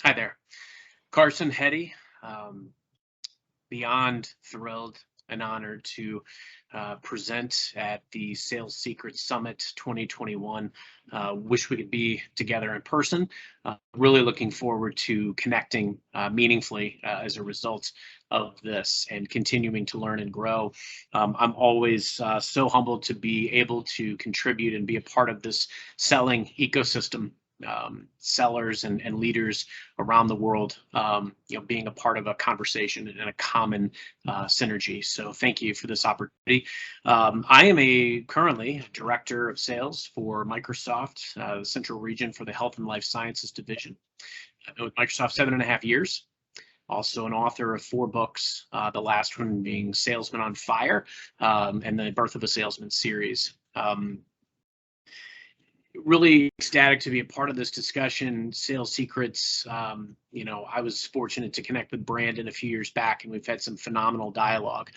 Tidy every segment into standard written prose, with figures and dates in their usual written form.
Hi there. Carson Heady. Um, Beyond thrilled and honored to present at the Sales Secrets Summit 2021. Wish we could be together in person. Really looking forward to connecting meaningfully as a result of this and continuing to learn and grow. I'm always so humbled to be able to contribute and be a part of this selling ecosystem. Sellers and leaders around the world, being a part of a conversation and a common synergy. So thank you for this opportunity. I am currently director of sales for Microsoft, the Central Region for the Health and Life Sciences Division. I've been with Microsoft 7.5 years. Also an author of 4 books, the last one being Salesman on Fire, and the Birth of a Salesman series. Really ecstatic to be a part of this discussion. Sales Secrets. I was fortunate to connect with Brandon a few years back, and we've had some phenomenal dialogue.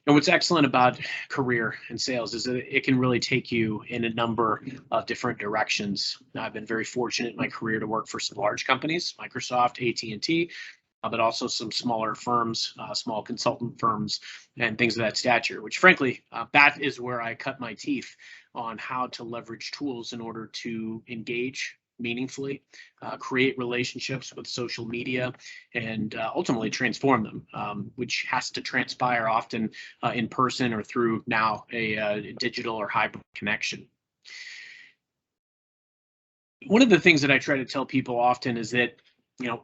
And what's excellent about career and sales is that it can really take you in a number of different directions. I've been very fortunate in my career to work for some large companies, Microsoft, AT&T, but also some smaller firms, small consultant firms, and things of that stature, which frankly, that is where I cut my teeth on how to leverage tools in order to engage meaningfully, create relationships with social media, and ultimately transform them, which has to transpire often in person or through now a digital or hybrid connection. One of the things that I try to tell people often is that,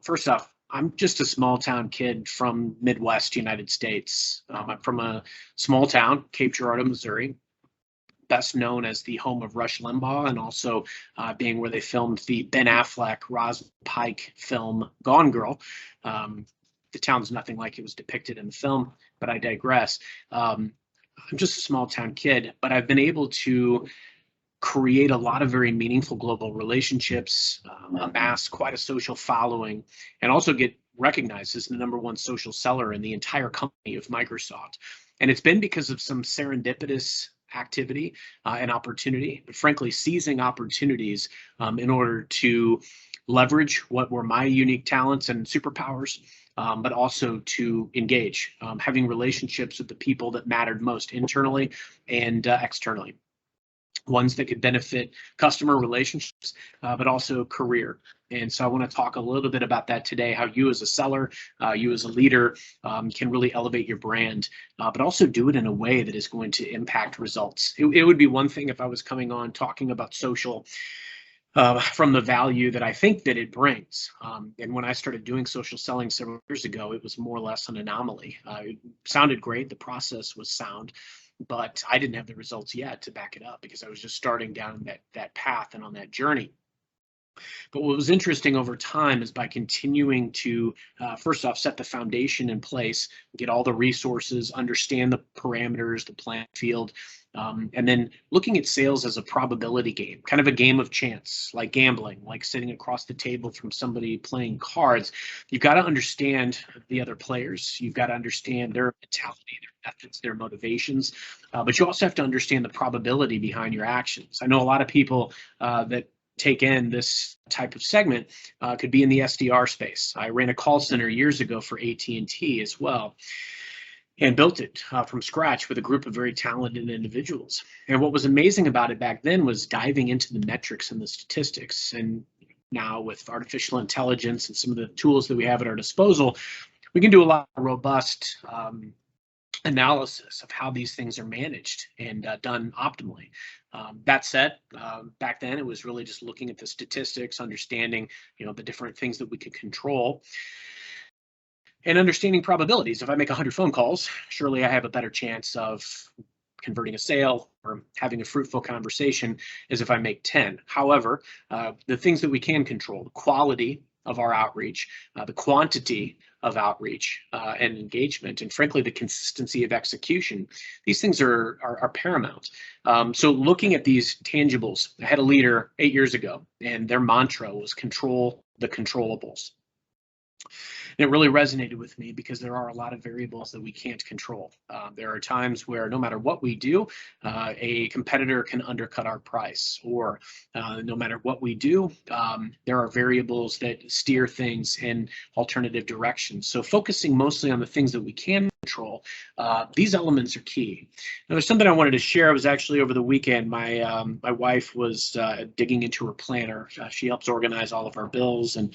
first off, I'm just a small town kid from Midwest United States. I'm from a small town, Cape Girardeau, Missouri, best known as the home of Rush Limbaugh, and also being where they filmed the Ben Affleck, Rosamund Pike film Gone Girl. The town's nothing like it was depicted in the film, but I digress. I'm just a small town kid, but I've been able to create a lot of very meaningful global relationships, amass quite a social following, and also get recognized as the #1 social seller in the entire company of Microsoft. And it's been because of some serendipitous activity and opportunity, but frankly, seizing opportunities in order to leverage what were my unique talents and superpowers, but also to engage, having relationships with the people that mattered most internally and externally. Ones that could benefit customer relationships, but also career. And so I want to talk a little bit about that today, how you as a seller, you as a leader can really elevate your brand, but also do it in a way that is going to impact results. It would be one thing if I was coming on talking about social from the value that I think that it brings. And when I started doing social selling several years ago, it was more or less an anomaly. It sounded great. The process was sound, but I didn't have the results yet to back it up because I was just starting down that path and on that journey. But what was interesting over time is by continuing to, first off, set the foundation in place, get all the resources, understand the parameters, the playing field, and then looking at sales as a probability game, kind of a game of chance, like gambling, like sitting across the table from somebody playing cards. You've got to understand the other players. You've got to understand their mentality, their methods, their motivations, but you also have to understand the probability behind your actions. I know a lot of people that take in this type of segment could be in the SDR space. I ran a call center years ago for AT&T as well, and built it from scratch with a group of very talented individuals. And what was amazing about it back then was diving into the metrics and the statistics. And now with artificial intelligence and some of the tools that we have at our disposal, we can do a lot of robust analysis of how these things are managed and done optimally. That said, back then it was really just looking at the statistics, understanding, the different things that we could control, and understanding probabilities. If I make 100 phone calls, surely I have a better chance of converting a sale or having a fruitful conversation as if I make 10. However, the things that we can control, the quality of our outreach, the quantity of outreach and engagement, and frankly, the consistency of execution. These things are paramount. So looking at these tangibles, I had a leader 8 years ago, and their mantra was control the controllables. And it really resonated with me because there are a lot of variables that we can't control. There are times where no matter what we do, a competitor can undercut our price, or no matter what we do, there are variables that steer things in alternative directions. So focusing mostly on the things that we can control, these elements are key. Now, there's something I wanted to share. I was actually over the weekend. My wife was digging into her planner. She helps organize all of our bills and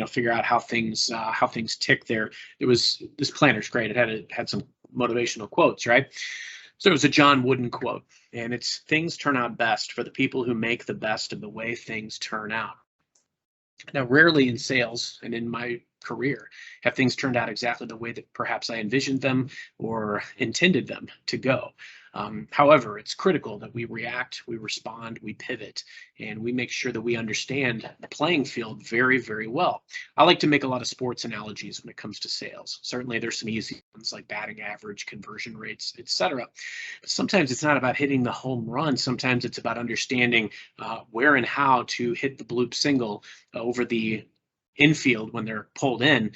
figure out how things tick there. This planner's great. It had some motivational quotes, right? So it was a John Wooden quote, and it's things turn out best for the people who make the best of the way things turn out. Now, rarely in sales and in my career have things turned out exactly the way that perhaps I envisioned them or intended them to go. However, it's critical that we react, we respond, we pivot, and we make sure that we understand the playing field very, very well. I like to make a lot of sports analogies when it comes to sales. Certainly, there's some easy ones like batting average, conversion rates, etc. But sometimes it's not about hitting the home run. Sometimes it's about understanding where and how to hit the bloop single over the infield when they're pulled in,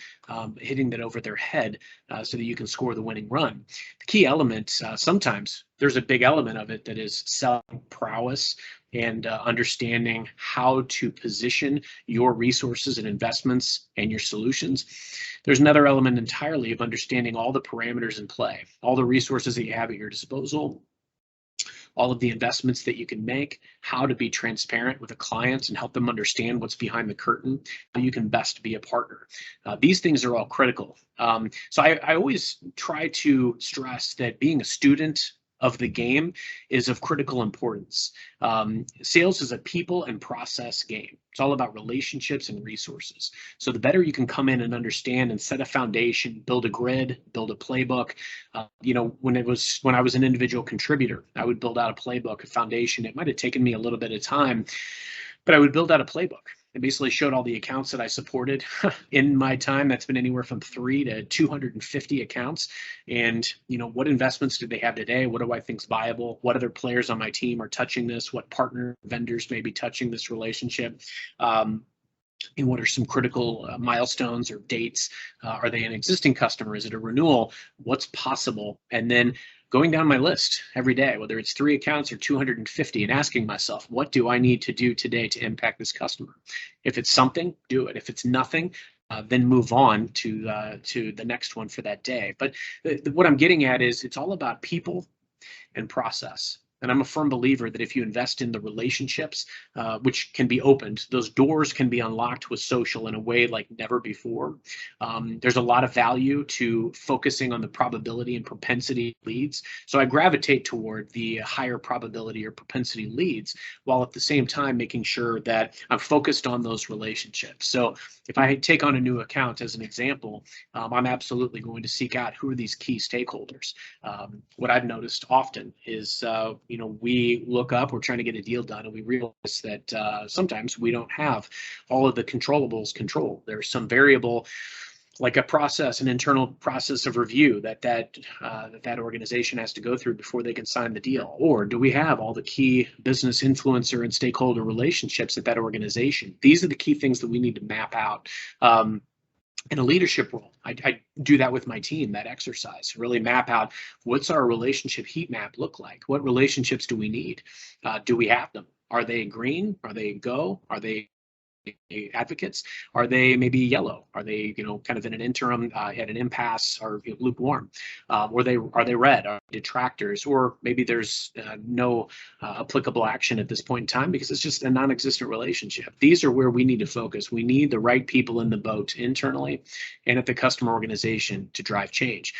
hitting that over their head so that you can score the winning run. The key element, sometimes there's a big element of it that is selling prowess and understanding how to position your resources and investments and your solutions. There's another element entirely of understanding all the parameters in play, all the resources that you have at your disposal, all of the investments that you can make, how to be transparent with the clients and help them understand what's behind the curtain, how you can best be a partner. These things are all critical. So I always try to stress that being a student of the game is of critical importance. Sales is a people and process game. It's all about relationships and resources. So the better you can come in and understand and set a foundation, build a grid, build a playbook. When I was an individual contributor, I would build out a playbook, a foundation. It might have taken me a little bit of time, but I would build out a playbook. It basically showed all the accounts that I supported in my time. That's been anywhere from 3 to 250 accounts. And, what investments do they have today? What do I think is viable? What other players on my team are touching this? What partner vendors may be touching this relationship? And what are some critical milestones or dates? Are they an existing customer? Is it a renewal? What's possible? And then going down my list every day, whether it's 3 accounts or 250, and asking myself, what do I need to do today to impact this customer? If it's something, do it. If it's nothing, then move on to the next one for that day. But what I'm getting at is it's all about people and process. And I'm a firm believer that if you invest in the relationships, which can be opened, those doors can be unlocked with social in a way like never before. There's a lot of value to focusing on the probability and propensity leads. So I gravitate toward the higher probability or propensity leads, while at the same time making sure that I'm focused on those relationships. So if I take on a new account as an example, I'm absolutely going to seek out who are these key stakeholders. What I've noticed often is we look up, we're trying to get a deal done, and we realize that sometimes we don't have all of the controllables controlled. There's some variable, like a process, an internal process of review that organization has to go through before they can sign the deal. Or do we have all the key business influencer and stakeholder relationships at that organization? These are the key things that we need to map out. In a leadership role, I do that with my team, that exercise, really map out what's our relationship heat map look like? What relationships do we need? Do we have them? Are they green? Are they go? Are they advocates? Are they maybe yellow? Are they kind of in an interim, at an impasse, or lukewarm? Are they red? Are they detractors? Or maybe there's no applicable action at this point in time because it's just a non-existent relationship. These are where we need to focus. We need the right people in the boat internally and at the customer organization to drive change.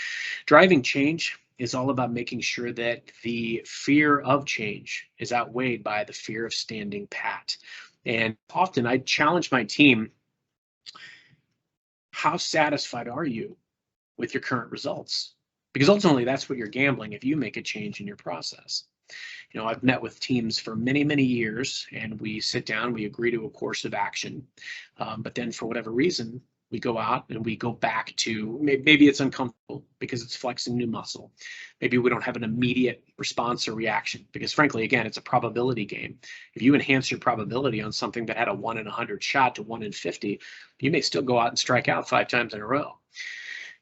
Driving change is all about making sure that the fear of change is outweighed by the fear of standing pat. And often I challenge my team, how satisfied are you with your current results? Because ultimately that's what you're gambling if you make a change in your process. I've met with teams for many, many years, and we sit down, we agree to a course of action. But then for whatever reason, We go out and we go back to, maybe it's uncomfortable because it's flexing new muscle. Maybe we don't have an immediate response or reaction because, frankly, again, it's a probability game. If you enhance your probability on something that had a 1 in 100 shot to 1 in 50, you may still go out and strike out 5 times in a row.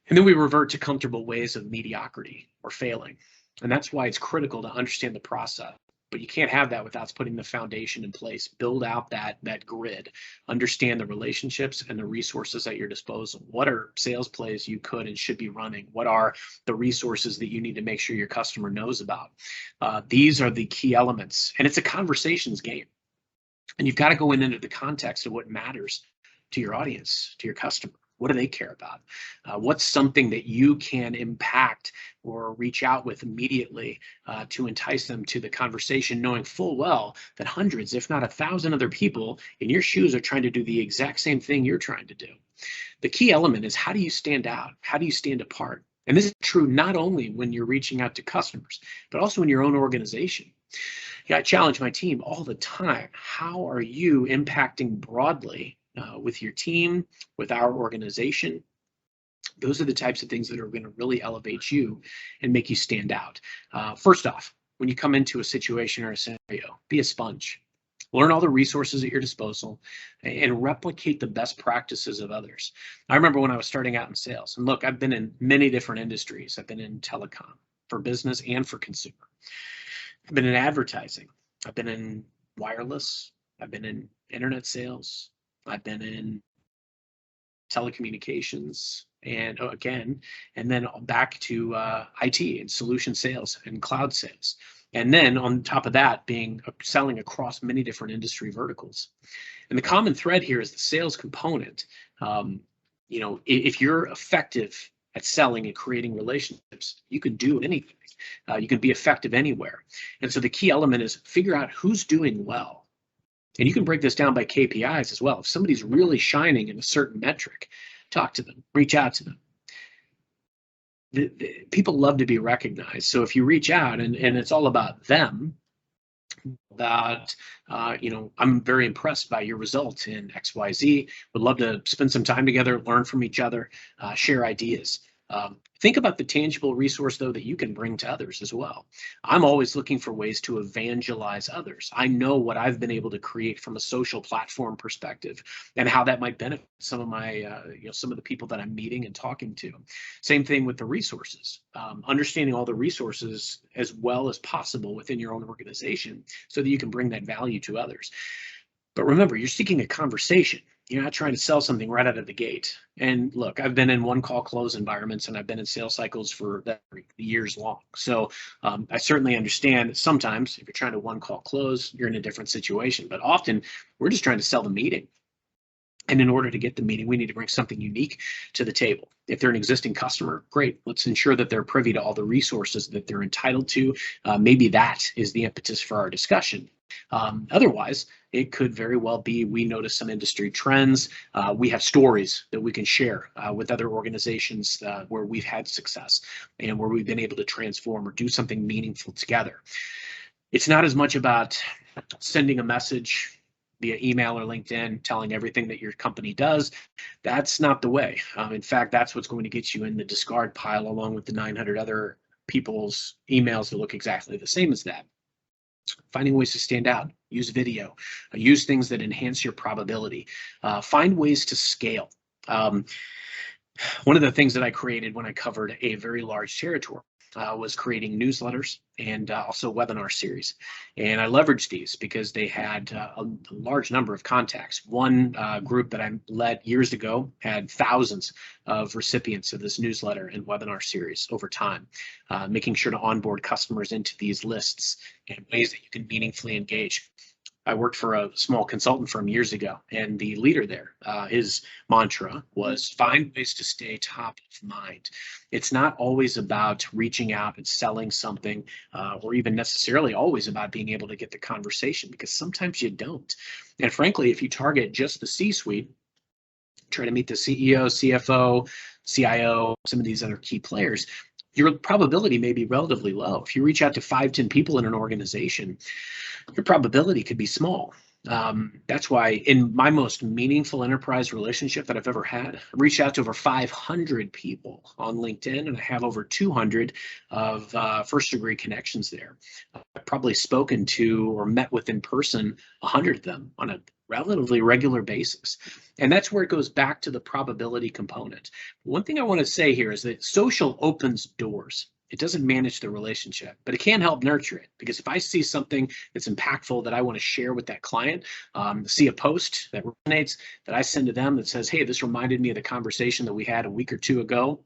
And then we revert to comfortable ways of mediocrity or failing. And that's why it's critical to understand the process. But you can't have that without putting the foundation in place. Build out that grid. Understand the relationships and the resources at your disposal. What are sales plays you could and should be running? What are the resources that you need to make sure your customer knows about? These are the key elements. And it's a conversations game. And you've got to go into the context of what matters to your audience, to your customer. What do they care about? What's something that you can impact or reach out with immediately to entice them to the conversation, knowing full well that hundreds, if not 1,000 other people in your shoes are trying to do the exact same thing you're trying to do. The key element is, how do you stand out? How do you stand apart? And this is true not only when you're reaching out to customers, but also in your own organization. Yeah, I challenge my team all the time. How are you impacting broadly with your team, with our organization? Those are the types of things that are going to really elevate you and make you stand out. First off, when you come into a situation or a scenario, be a sponge. Learn all the resources at your disposal and replicate the best practices of others. I remember when I was starting out in sales, and look, I've been in many different industries. I've been in telecom for business and for consumer. I've been in advertising. I've been in wireless. I've been in internet sales. I've been in telecommunications and then back to IT and solution sales and cloud sales. And then on top of that, selling across many different industry verticals. And the common thread here is the sales component. If you're effective at selling and creating relationships, you can do anything. You can be effective anywhere. And so the key element is figure out who's doing well. And you can break this down by KPIs as well. If somebody's really shining in a certain metric, talk to them, reach out to them. People love to be recognized. So if you reach out and it's all about them, I'm very impressed by your results in XYZ, would love to spend some time together, learn from each other, share ideas. Think about the tangible resource, though, that you can bring to others as well. I'm always looking for ways to evangelize others. I know what I've been able to create from a social platform perspective and how that might benefit some of my, some of the people that I'm meeting and talking to. Same thing with the resources. Understanding all the resources as well as possible within your own organization so that you can bring that value to others. But remember, you're seeking a conversation. You're not trying to sell something right out of the gate. And look, I've been in one-call close environments and I've been in sales cycles for years long. So I certainly understand that sometimes if you're trying to one-call close, you're in a different situation. But often we're just trying to sell the meeting. And in order to get the meeting, we need to bring something unique to the table. If they're an existing customer, great. Let's ensure that they're privy to all the resources that they're entitled to. Maybe that is the impetus for our discussion. Otherwise, it could very well be we notice some industry trends. We have stories that we can share with other organizations where we've had success and where we've been able to transform or do something meaningful together. It's not as much about sending a message via email or LinkedIn telling everything that your company does. That's not the way. In fact, that's what's going to get you in the discard pile along with the 900 other people's emails that look exactly the same as that. Finding ways to stand out, use video, use things that enhance your probability, find ways to scale. One of the things that I created when I covered a very large territory was creating newsletters and also webinar series. And I leveraged these because they had a large number of contacts. One group that I led years ago had thousands of recipients of this newsletter and webinar series over time, making sure to onboard customers into these lists and ways that you can meaningfully engage. I worked for a small consultant firm years ago, and the leader there, his mantra was find ways to stay top of mind. It's not always about reaching out and selling something, or even necessarily always about being able to get the conversation, because sometimes you don't. And frankly, if you target just the C-suite, try to meet the CEO, CFO, CIO, some of these other key players, your probability may be relatively low. If you reach out to 5, 10 people in an organization, your probability could be small. That's why in my most meaningful enterprise relationship that I've ever had, I reached out to over 500 people on LinkedIn, and I have over 200 of first degree connections there. I've probably spoken to or met with in person 100 of them on a relatively regular basis. And that's where it goes back to the probability component. One thing I want to say here is that social opens doors. It doesn't manage the relationship, but it can help nurture it. Because if I see something that's impactful that I want to share with that client, see a post that resonates that I send to them that says, hey, this reminded me of the conversation that we had a week or two ago.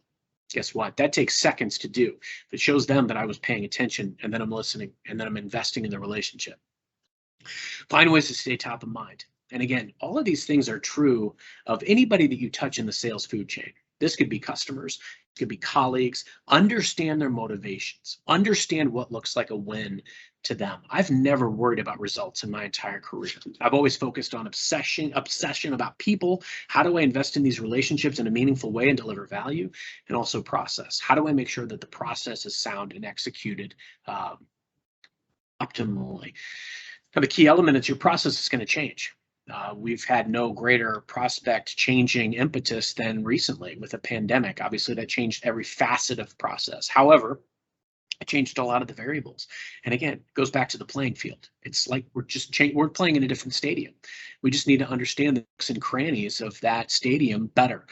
Guess what? That takes seconds to do. It shows them that I was paying attention, and then I'm listening, and then I'm investing in the relationship. Find ways to stay top of mind. And again, all of these things are true of anybody that you touch in the sales food chain. This could be customers, it could be colleagues. Understand their motivations. Understand what looks like a win to them. I've never worried about results in my entire career. I've always focused on obsession about people. How do I invest in these relationships in a meaningful way and deliver value? And also process. How do I make sure that the process is sound and executed optimally? Now, the key element is your process is going to change. We've had no greater prospect changing impetus than recently with a pandemic. Obviously, that changed every facet of the process. However, it changed a lot of the variables. And again, it goes back to the playing field. It's like we're playing in a different stadium. We just need to understand the nooks and crannies of that stadium better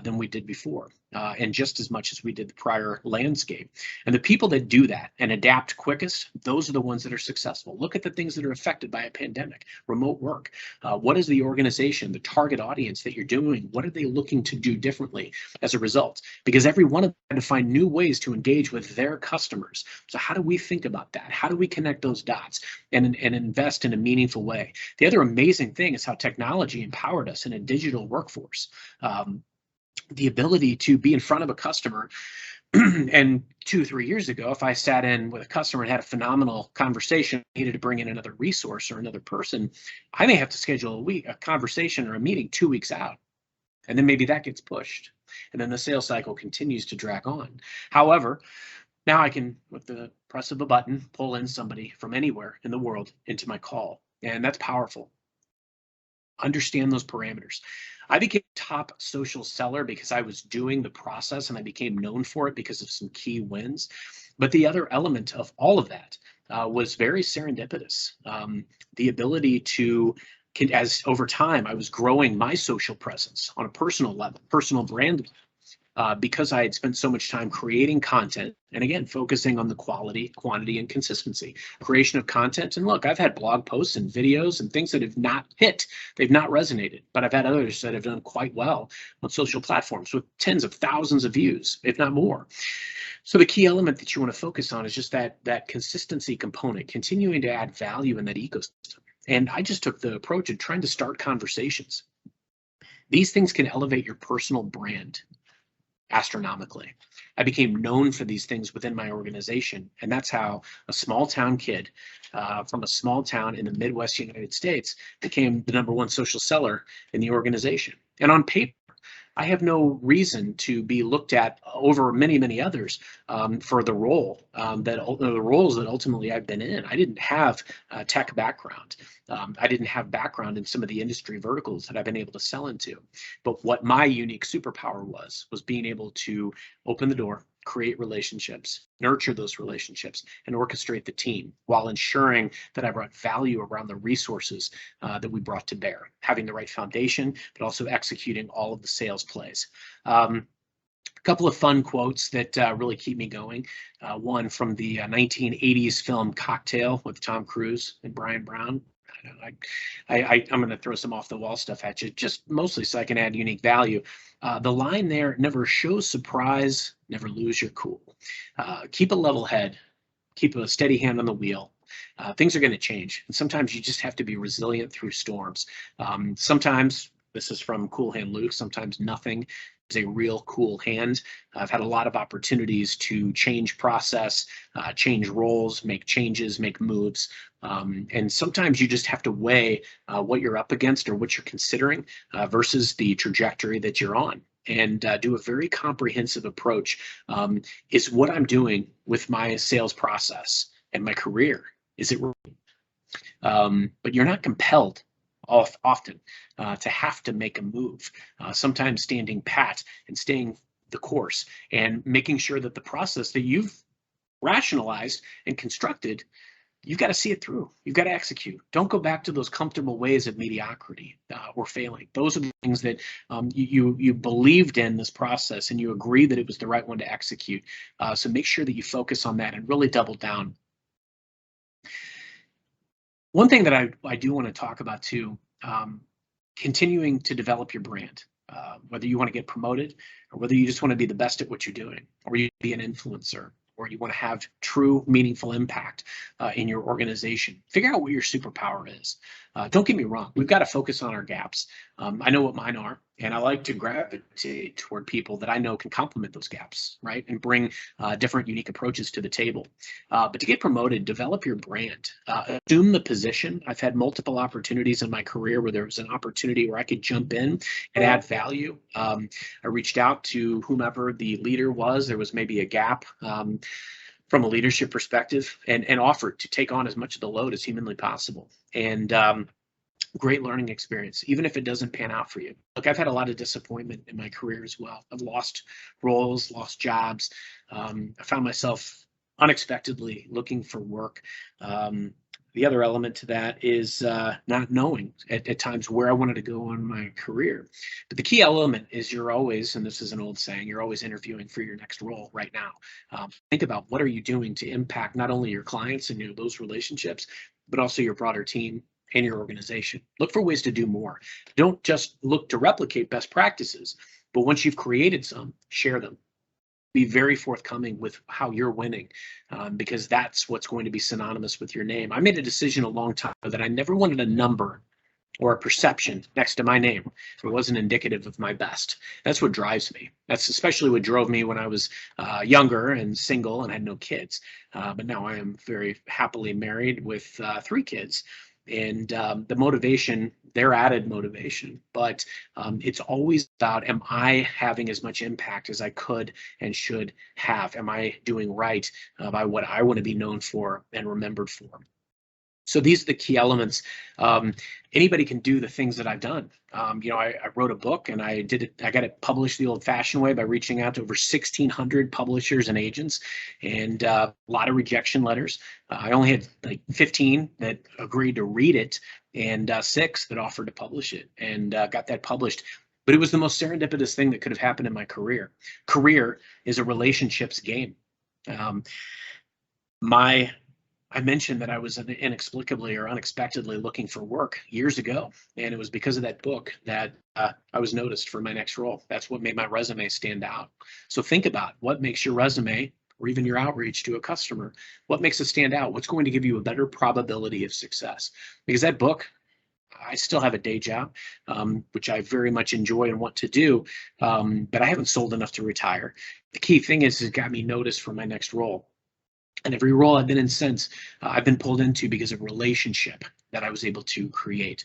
than we did before, and just as much as we did the prior landscape. And the people that do that and adapt quickest, those are the ones that are successful. Look at the things that are affected by a pandemic, remote work. What is the organization, the target audience that you're doing? What are they looking to do differently as a result? Because every one of them had to find new ways to engage with their customers. So how do we think about that? How do we connect those dots and invest in a meaningful way? The other amazing thing is how technology empowered us in a digital workforce. The ability to be in front of a customer. And 2-3 years ago, if I sat in with a customer and had a phenomenal conversation, needed to bring in another resource or another person, I may have to schedule a conversation or a meeting 2 weeks out. And then maybe that gets pushed. And then the sales cycle continues to drag on. However, now I can, with the press of a button, pull in somebody from anywhere in the world into my call. And that's powerful. Understand those parameters. I became a top social seller because I was doing the process and I became known for it because of some key wins. But the other element of all of that was very serendipitous. The ability to, as over time, I was growing my social presence on a personal level, personal brand, because I had spent so much time creating content and again, focusing on the quality, quantity, and consistency, creation of content. And look, I've had blog posts and videos and things that have not hit, they've not resonated, but I've had others that have done quite well on social platforms with tens of thousands of views, if not more. So the key element that you want to focus on is just that consistency component, continuing to add value in that ecosystem. And I just took the approach of trying to start conversations. These things can elevate your personal brand astronomically. I became known for these things within my organization, and that's how a small town kid from a small town in the Midwest United States became the #1 social seller in the organization. And on paper, I have no reason to be looked at over many others for the role the roles that ultimately I've been in. I didn't have a tech background. I didn't have background in some of the industry verticals that I've been able to sell into. But what my unique superpower was being able to open the door, create relationships, nurture those relationships, and orchestrate the team while ensuring that I brought value around the resources that we brought to bear, having the right foundation, but also executing all of the sales plays. A couple of fun quotes that really keep me going. One from the 1980s film Cocktail with Tom Cruise and Brian Brown. I'm going to throw some off the wall stuff at you, just mostly so I can add unique value. The line there, never show surprise, never lose your cool. Keep a level head, keep a steady hand on the wheel. Things are going to change. And sometimes you just have to be resilient through storms. Sometimes, this is from Cool Hand Luke, sometimes nothing is a real cool hand. I've had a lot of opportunities to change process, change roles, make changes, make moves. And sometimes you just have to weigh what you're up against or what you're considering versus the trajectory that you're on. And do a very comprehensive approach. Is what I'm doing with my sales process and my career, is it right? But you're not compelled often, to have to make a move, sometimes standing pat and staying the course and making sure that the process that you've rationalized and constructed, you've got to see it through. You've got to execute. Don't go back to those comfortable ways of mediocrity or failing. Those are the things that you believed in this process and you agreed that it was the right one to execute. So make sure that you focus on that and really double down. One thing that I do want to talk about too, continuing to develop your brand, whether you want to get promoted or whether you just want to be the best at what you're doing, or you be an influencer, or you want to have true meaningful impact in your organization. Figure out what your superpower is. Don't get me wrong, we've got to focus on our gaps. I know what mine are, and I like to gravitate toward people that I know can complement those gaps, right? And bring different unique approaches to the table. But to get promoted, develop your brand. Assume the position. I've had multiple opportunities in my career where there was an opportunity where I could jump in and add value. I reached out to whomever the leader was. There was maybe a gap from a leadership perspective, and offered to take on as much of the load as humanly possible. And great learning experience, even if it doesn't pan out for you. Look, I've had a lot of disappointment in my career as well. I've lost roles, lost jobs. I found myself unexpectedly looking for work. The other element to that is not knowing at times where I wanted to go on my career. But the key element is you're always, and this is an old saying, you're always interviewing for your next role right now. Think about what are you doing to impact not only your clients and those relationships, but also your broader team and your organization. Look for ways to do more. Don't just look to replicate best practices, but once you've created some, share them. Be very forthcoming with how you're winning, because that's what's going to be synonymous with your name. I made a decision a long time ago that I never wanted a number or a perception next to my name. It wasn't indicative of my best. That's what drives me. That's especially what drove me when I was younger and single and had no kids. But now I am very happily married with 3 kids. And the motivation, their added motivation, but it's always about, am I having as much impact as I could and should have? Am I doing right by what I want to be known for and remembered for? So these are the key elements. Anybody can do the things that I've done. I wrote a book and I got it published the old-fashioned way by reaching out to over 1,600 publishers and agents, and a lot of rejection letters. I only had like 15 that agreed to read it, and 6 that offered to publish it, and got that published. But it was the most serendipitous thing that could have happened in my career. Career is a relationships game. I mentioned that I was inexplicably or unexpectedly looking for work years ago, and it was because of that book that I was noticed for my next role. That's what made my resume stand out. So think about what makes your resume or even your outreach to a customer, what makes it stand out? What's going to give you a better probability of success? Because that book, I still have a day job, which I very much enjoy and want to do, but I haven't sold enough to retire. The key thing is it got me noticed for my next role. And every role I've been in since, I've been pulled into because of relationship that I was able to create.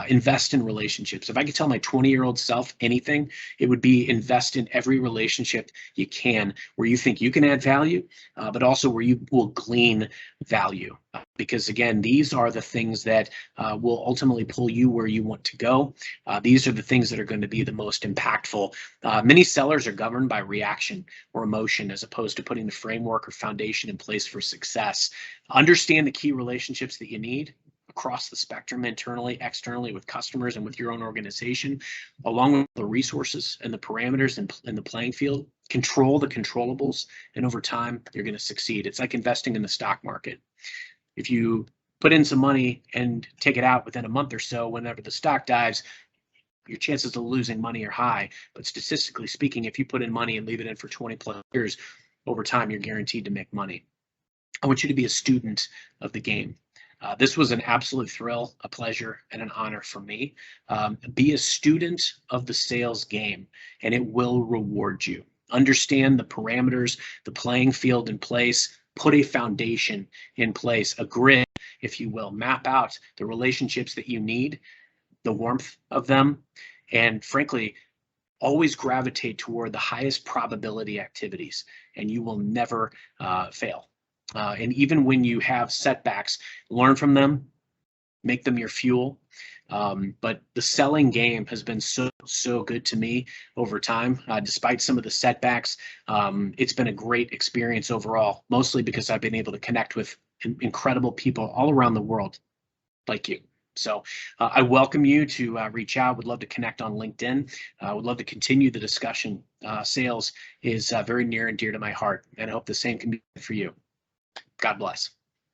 Invest in relationships. If I could tell my 20-year-old self anything, it would be invest in every relationship you can, where you think you can add value, but also where you will glean value. Because again, these are the things that will ultimately pull you where you want to go. These are the things that are going to be the most impactful. Many sellers are governed by reaction or emotion as opposed to putting the framework or foundation in place for success. Understand the key relationships that you need across the spectrum, internally, externally, with customers and with your own organization, along with the resources and the parameters and the playing field. Control the controllables, and over time, you're going to succeed. It's like investing in the stock market. If you put in some money and take it out within a month or so, whenever the stock dives, your chances of losing money are high. But statistically speaking, if you put in money and leave it in for 20 plus years, over time, you're guaranteed to make money. I want you to be a student of the game. This was an absolute thrill, a pleasure, and an honor for me. Be a student of the sales game, and it will reward you. Understand the parameters, the playing field in place, put a foundation in place, a grid, if you will. Map out the relationships that you need, the warmth of them, and frankly, always gravitate toward the highest probability activities, and you will never fail. And even when you have setbacks, learn from them, make them your fuel. But the selling game has been so good to me over time, despite some of the setbacks. It's been a great experience overall, mostly because I've been able to connect with incredible people all around the world like you. So I welcome you to reach out. Would love to connect on LinkedIn. Would love to continue the discussion. Sales is very near and dear to my heart, and I hope the same can be for you. God bless.